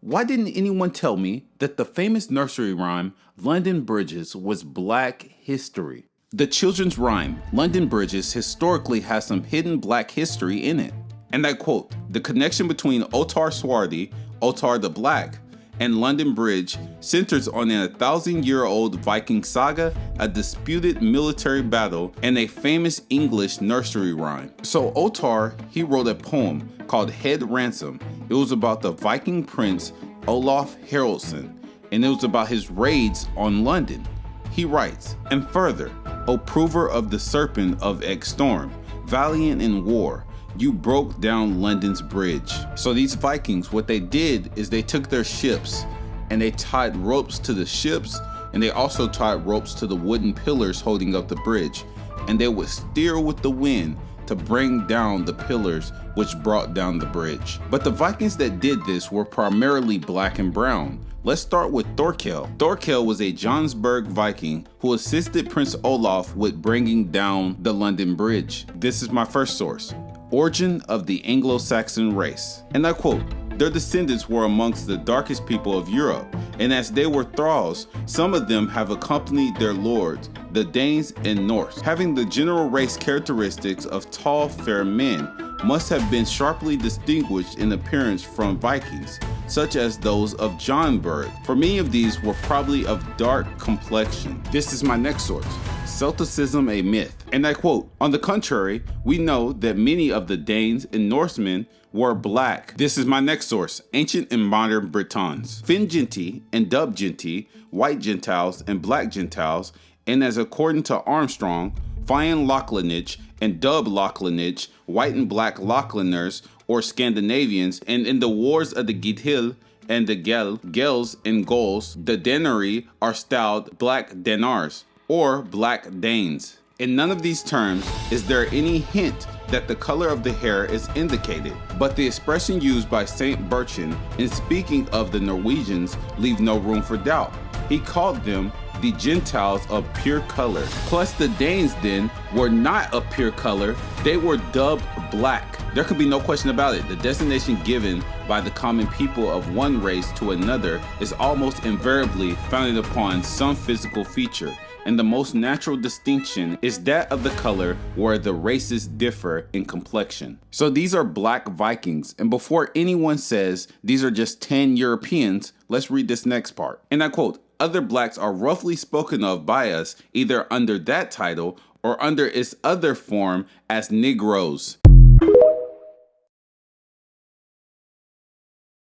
Why didn't anyone tell me that the famous nursery rhyme, London Bridges, was Black history? The children's rhyme, London Bridges, historically has some hidden Black history in it. And I quote, the connection between Otar Swarthy, Otar the Black, and London Bridge centers on a 1,000-year-old Viking saga, a disputed military battle, and a famous English nursery rhyme. So Otar, he wrote a poem called Head Ransom. It was about the Viking prince Olaf Haraldsson, and it was about his raids on London. He writes, and further, O prover of the serpent of Eggstorm, valiant in war, you broke down London's bridge. So these Vikings, what they did is they took their ships and they tied ropes to the ships, and they also tied ropes to the wooden pillars holding up the bridge. And they would steer with the wind to bring down the pillars which brought down the bridge. But the Vikings that did this were primarily black and brown. Let's start with Thorkell. Thorkell was a Jomsburg Viking who assisted Prince Olaf with bringing down the London Bridge. This is my first source. Origin of the Anglo-Saxon race. And I quote, their descendants were amongst the darkest people of Europe, and as they were thralls, some of them have accompanied their lords, the Danes and Norse. Having the general race characteristics of tall, fair men, must have been sharply distinguished in appearance from Vikings, such as those of Jomsburg. For many of these were probably of dark complexion. This is my next source. Celticism, a myth. And I quote, on the contrary, we know that many of the Danes and Norsemen were black. This is my next source, ancient and modern Britons. Finn Genti and Dub Genti, white Gentiles and black Gentiles, and as according to Armstrong, Fionn Lachlanich and Dub Lachlanich, white and black Lachlaners or Scandinavians, and in the wars of the Githil and the Gels and Gauls, the Danari are styled black Danars or black Danes. In none of these terms is there any hint that the color of the hair is indicated, but the expression used by Saint Bertrand in speaking of the Norwegians leave no room for doubt. He called them the Gentiles of pure color. Plus the Danes then were not of pure color, they were dubbed black. There could be no question about it. The designation given by the common people of one race to another is almost invariably founded upon some physical feature, and the most natural distinction is that of the color where the races differ in complexion. So these are black Vikings, and before anyone says these are just 10 Europeans, let's read this next part. And I quote, other blacks are roughly spoken of by us either under that title or under its other form as Negroes.